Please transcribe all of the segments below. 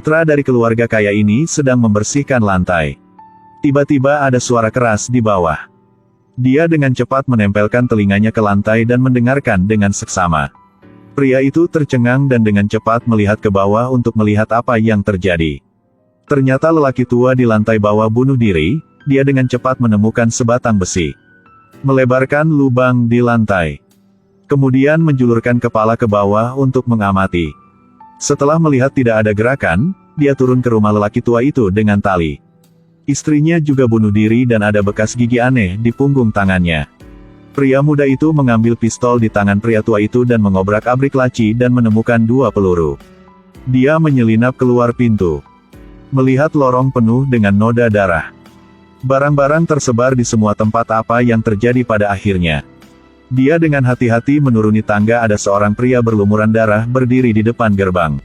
Putra dari keluarga kaya ini sedang membersihkan lantai. Tiba-tiba ada suara keras di bawah. Dia dengan cepat menempelkan telinganya ke lantai dan mendengarkan dengan seksama. Pria itu tercengang dan dengan cepat melihat ke bawah untuk melihat apa yang terjadi. Ternyata lelaki tua di lantai bawah bunuh diri. Dia dengan cepat menemukan sebatang besi, melebarkan lubang di lantai. Kemudian menjulurkan kepala ke bawah untuk mengamati. Setelah melihat tidak ada gerakan, dia turun ke rumah lelaki tua itu dengan tali. Istrinya juga bunuh diri dan ada bekas gigi aneh di punggung tangannya. Pria muda itu mengambil pistol di tangan pria tua itu dan mengobrak-abrik laci dan menemukan 2 peluru. Dia menyelinap keluar pintu. Melihat lorong penuh dengan noda darah. Barang-barang tersebar di semua tempat. Apa yang terjadi pada akhirnya? Dia dengan hati-hati menuruni tangga. Ada seorang pria berlumuran darah berdiri di depan gerbang.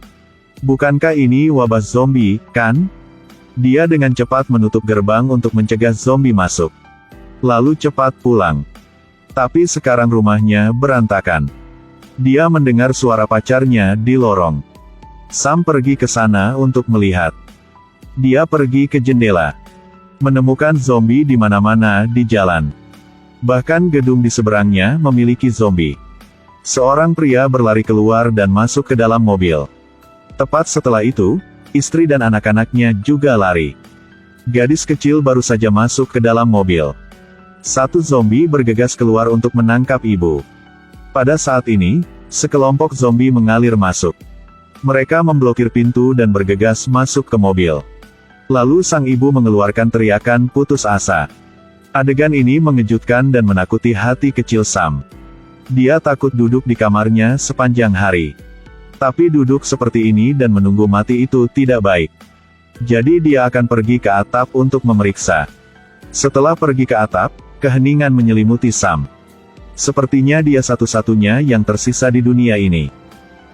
Bukankah ini wabah zombie, kan? Dia dengan cepat menutup gerbang untuk mencegah zombie masuk. Lalu cepat pulang. Tapi sekarang rumahnya berantakan. Dia mendengar suara pacarnya di lorong. Sam pergi ke sana untuk melihat. Dia pergi ke jendela. Menemukan zombie di mana-mana di jalan. Bahkan gedung di seberangnya memiliki zombie. Seorang pria berlari keluar dan masuk ke dalam mobil. Tepat setelah itu, istri dan anak-anaknya juga lari. Gadis kecil baru saja masuk ke dalam mobil. Satu zombie bergegas keluar untuk menangkap ibu. Pada saat ini, sekelompok zombie mengalir masuk. Mereka memblokir pintu dan bergegas masuk ke mobil. Lalu sang ibu mengeluarkan teriakan putus asa. Adegan ini mengejutkan dan menakuti hati kecil Sam. Dia takut duduk di kamarnya sepanjang hari. Tapi duduk seperti ini dan menunggu mati itu tidak baik. Jadi dia akan pergi ke atap untuk memeriksa. Setelah pergi ke atap, keheningan menyelimuti Sam. Sepertinya dia satu-satunya yang tersisa di dunia ini.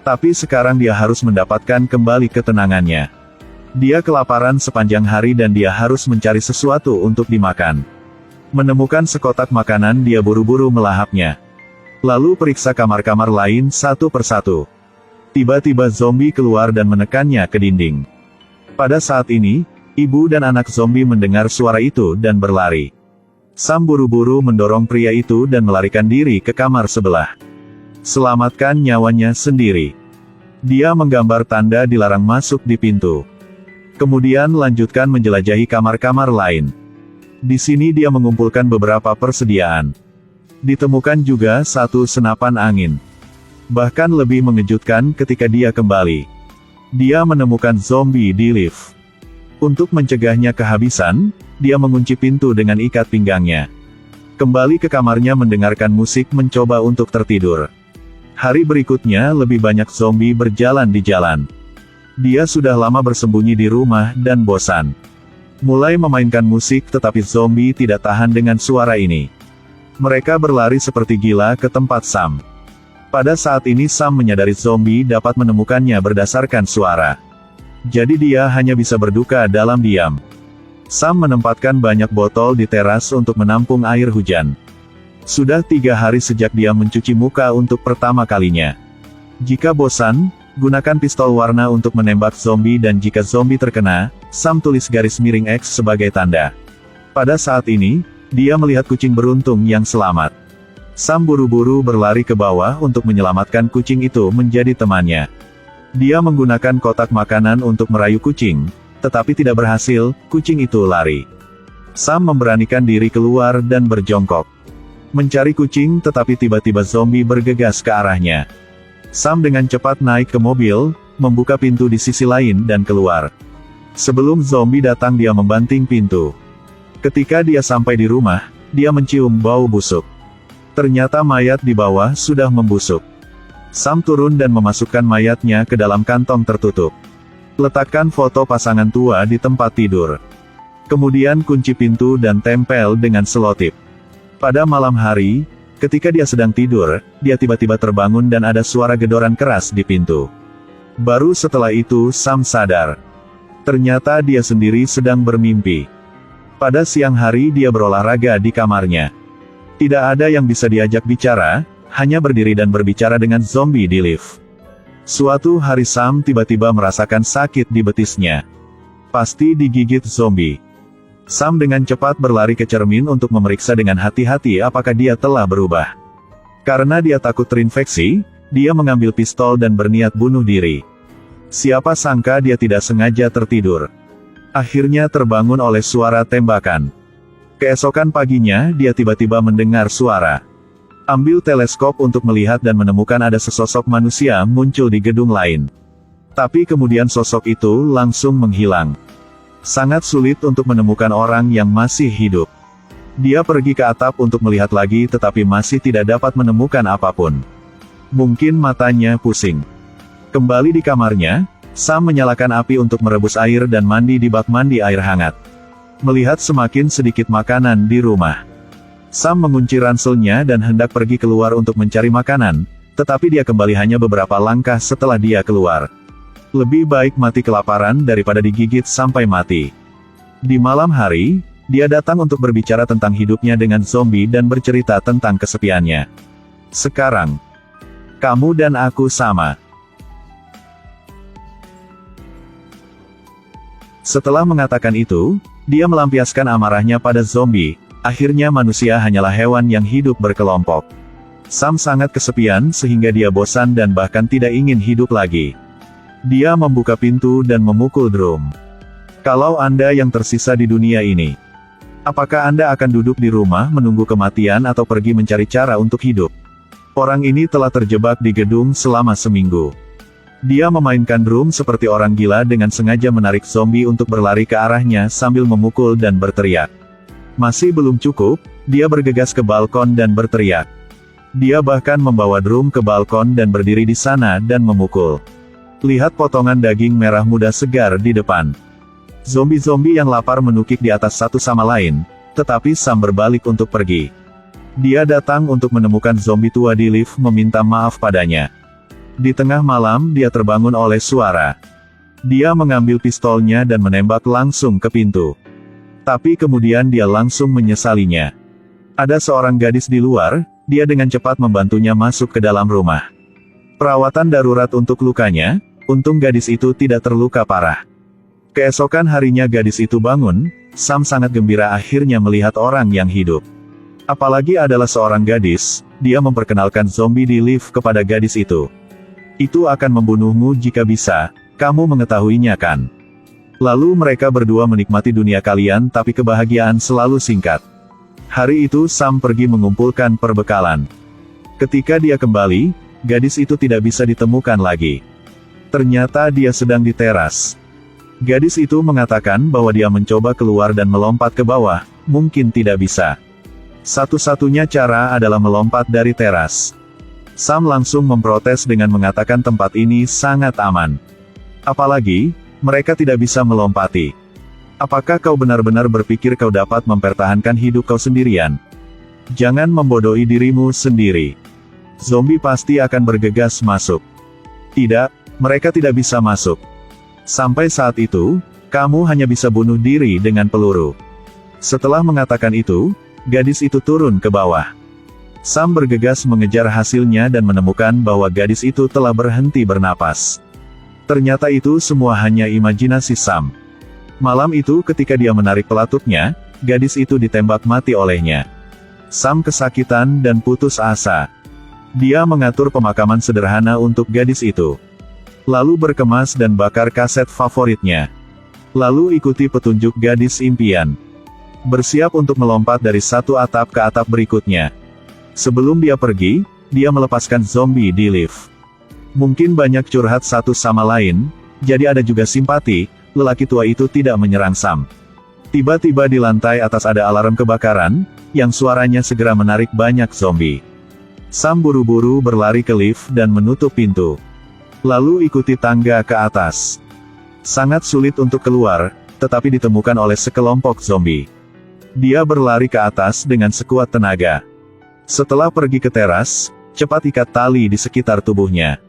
Tapi sekarang dia harus mendapatkan kembali ketenangannya. Dia kelaparan sepanjang hari dan dia harus mencari sesuatu untuk dimakan. Menemukan sekotak makanan, dia buru-buru melahapnya. Lalu periksa kamar-kamar lain satu persatu. Tiba-tiba zombie keluar dan menekannya ke dinding. Pada saat ini, ibu dan anak zombie mendengar suara itu dan berlari. Sam buru-buru mendorong pria itu dan melarikan diri ke kamar sebelah. Selamatkan nyawanya sendiri. Dia menggambar tanda dilarang masuk di pintu. Kemudian lanjutkan menjelajahi kamar-kamar lain. Di sini dia mengumpulkan beberapa persediaan. Ditemukan juga satu senapan angin. Bahkan lebih mengejutkan ketika dia kembali. Dia menemukan zombie di lift. Untuk mencegahnya kehabisan, dia mengunci pintu dengan ikat pinggangnya. Kembali ke kamarnya mendengarkan musik mencoba untuk tertidur. Hari berikutnya lebih banyak zombie berjalan di jalan. Dia sudah lama bersembunyi di rumah dan bosan. Mulai memainkan musik tetapi zombie tidak tahan dengan suara ini. Mereka berlari seperti gila ke tempat Sam. Pada saat ini Sam menyadari zombie dapat menemukannya berdasarkan suara. Jadi dia hanya bisa berduka dalam diam. Sam menempatkan banyak botol di teras untuk menampung air hujan. Sudah 3 hari sejak dia mencuci muka untuk pertama kalinya. Jika bosan, gunakan pistol warna untuk menembak zombie dan jika zombie terkena, Sam tulis garis miring X sebagai tanda. Pada saat ini, dia melihat kucing beruntung yang selamat. Sam buru-buru berlari ke bawah untuk menyelamatkan kucing itu menjadi temannya. Dia menggunakan kotak makanan untuk merayu kucing, tetapi tidak berhasil, kucing itu lari. Sam memberanikan diri keluar dan berjongkok. Mencari kucing tetapi tiba-tiba zombie bergegas ke arahnya. Sam dengan cepat naik ke mobil, membuka pintu di sisi lain dan keluar. Sebelum zombie datang dia membanting pintu. Ketika dia sampai di rumah, dia mencium bau busuk. Ternyata mayat di bawah sudah membusuk. Sam turun dan memasukkan mayatnya ke dalam kantong tertutup. Letakkan foto pasangan tua di tempat tidur. Kemudian kunci pintu dan tempel dengan selotip. Pada malam hari, ketika dia sedang tidur, dia tiba-tiba terbangun dan ada suara gedoran keras di pintu. Baru setelah itu Sam sadar. Ternyata dia sendiri sedang bermimpi. Pada siang hari dia berolahraga di kamarnya. Tidak ada yang bisa diajak bicara, hanya berdiri dan berbicara dengan zombie di lift. Suatu hari Sam tiba-tiba merasakan sakit di betisnya. Pasti digigit zombie. Sam dengan cepat berlari ke cermin untuk memeriksa dengan hati-hati apakah dia telah berubah. Karena dia takut terinfeksi, dia mengambil pistol dan berniat bunuh diri. Siapa sangka dia tidak sengaja tertidur. Akhirnya terbangun oleh suara tembakan. Keesokan paginya dia tiba-tiba mendengar suara. Ambil teleskop untuk melihat dan menemukan ada sesosok manusia muncul di gedung lain. Tapi kemudian sosok itu langsung menghilang. Sangat sulit untuk menemukan orang yang masih hidup. Dia pergi ke atap untuk melihat lagi tetapi masih tidak dapat menemukan apapun. Mungkin matanya pusing. Kembali di kamarnya, Sam menyalakan api untuk merebus air dan mandi di bak mandi air hangat. Melihat semakin sedikit makanan di rumah, Sam mengunci ranselnya dan hendak pergi keluar untuk mencari makanan, tetapi dia kembali hanya beberapa langkah setelah dia keluar. Lebih baik mati kelaparan daripada digigit sampai mati. Di malam hari, dia datang untuk berbicara tentang hidupnya dengan zombie dan bercerita tentang kesepiannya. Sekarang, kamu dan aku sama. Setelah mengatakan itu, dia melampiaskan amarahnya pada zombie. Akhirnya manusia hanyalah hewan yang hidup berkelompok. Sam sangat kesepian sehingga dia bosan dan bahkan tidak ingin hidup lagi. Dia membuka pintu dan memukul drum. Kalau Anda yang tersisa di dunia ini, apakah Anda akan duduk di rumah menunggu kematian atau pergi mencari cara untuk hidup? Orang ini telah terjebak di gedung selama seminggu. Dia memainkan drum seperti orang gila dengan sengaja menarik zombie untuk berlari ke arahnya sambil memukul dan berteriak. Masih belum cukup, dia bergegas ke balkon dan berteriak. Dia bahkan membawa drum ke balkon dan berdiri di sana dan memukul. Lihat potongan daging merah muda segar di depan. Zombie-zombie yang lapar menukik di atas satu sama lain, tetapi Sam berbalik untuk pergi. Dia datang untuk menemukan zombie tua di lift meminta maaf padanya. Di tengah malam dia terbangun oleh suara. Dia mengambil pistolnya dan menembak langsung ke pintu. Tapi kemudian dia langsung menyesalinya. Ada seorang gadis di luar, dia dengan cepat membantunya masuk ke dalam rumah. Perawatan darurat untuk lukanya, untung gadis itu tidak terluka parah. Keesokan harinya gadis itu bangun, Sam sangat gembira akhirnya melihat orang yang hidup. Apalagi adalah seorang gadis, dia memperkenalkan zombie di lift kepada gadis itu. Itu akan membunuhmu jika bisa, kamu mengetahuinya kan? Lalu mereka berdua menikmati dunia kalian tapi kebahagiaan selalu singkat. Hari itu Sam pergi mengumpulkan perbekalan. Ketika dia kembali, gadis itu tidak bisa ditemukan lagi. Ternyata dia sedang di teras. Gadis itu mengatakan bahwa dia mencoba keluar dan melompat ke bawah, mungkin tidak bisa. Satu-satunya cara adalah melompat dari teras. Sam langsung memprotes dengan mengatakan tempat ini sangat aman. Apalagi, mereka tidak bisa melompati. Apakah kau benar-benar berpikir kau dapat mempertahankan hidup kau sendirian? Jangan membodohi dirimu sendiri. Zombie pasti akan bergegas masuk. Tidak, mereka tidak bisa masuk. Sampai saat itu, kamu hanya bisa bunuh diri dengan peluru. Setelah mengatakan itu, gadis itu turun ke bawah. Sam bergegas mengejar hasilnya dan menemukan bahwa gadis itu telah berhenti bernapas. Ternyata itu semua hanya imajinasi Sam. Malam itu ketika dia menarik pelatutnya, gadis itu ditembak mati olehnya. Sam kesakitan dan putus asa. Dia mengatur pemakaman sederhana untuk gadis itu. Lalu berkemas dan bakar kaset favoritnya. Lalu ikuti petunjuk gadis impian. Bersiap untuk melompat dari satu atap ke atap berikutnya. Sebelum dia pergi, dia melepaskan zombie di lift. Mungkin banyak curhat satu sama lain, jadi ada juga simpati, lelaki tua itu tidak menyerang Sam. Tiba-tiba di lantai atas ada alarm kebakaran, yang suaranya segera menarik banyak zombie. Sam buru-buru berlari ke lift dan menutup pintu. Lalu ikuti tangga ke atas. Sangat sulit untuk keluar, tetapi ditemukan oleh sekelompok zombie. Dia berlari ke atas dengan sekuat tenaga. Setelah pergi ke teras, cepat ikat tali di sekitar tubuhnya.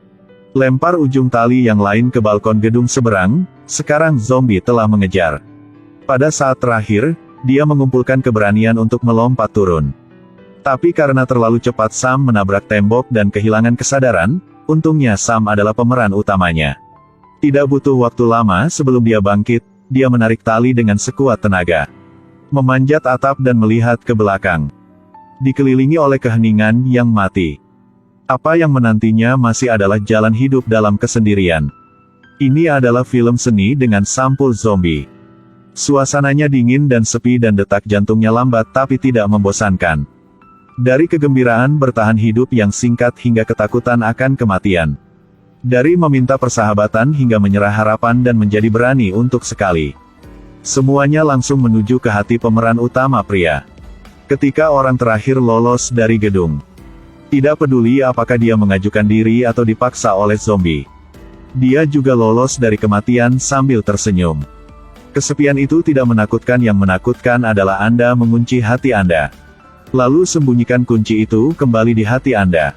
Lempar ujung tali yang lain ke balkon gedung seberang, sekarang zombie telah mengejar. Pada saat terakhir, dia mengumpulkan keberanian untuk melompat turun. Tapi karena terlalu cepat Sam menabrak tembok dan kehilangan kesadaran, Untungnya Sam adalah pemeran utamanya. Tidak butuh waktu lama sebelum dia bangkit, dia menarik tali dengan sekuat tenaga. Memanjat atap dan melihat ke belakang. Dikelilingi oleh keheningan yang mati. Apa yang menantinya masih adalah jalan hidup dalam kesendirian. Ini adalah film seni dengan sampul zombie. Suasananya dingin dan sepi dan detak jantungnya lambat tapi tidak membosankan. Dari kegembiraan bertahan hidup yang singkat hingga ketakutan akan kematian. Dari meminta persahabatan hingga menyerah harapan dan menjadi berani untuk sekali. Semuanya langsung menuju ke hati pemeran utama pria. Ketika orang terakhir lolos dari gedung. Tidak peduli apakah dia mengajukan diri atau dipaksa oleh zombie. Dia juga lolos dari kematian sambil tersenyum. Kesepian itu tidak menakutkan, yang menakutkan adalah Anda mengunci hati Anda. Lalu sembunyikan kunci itu kembali di hati Anda.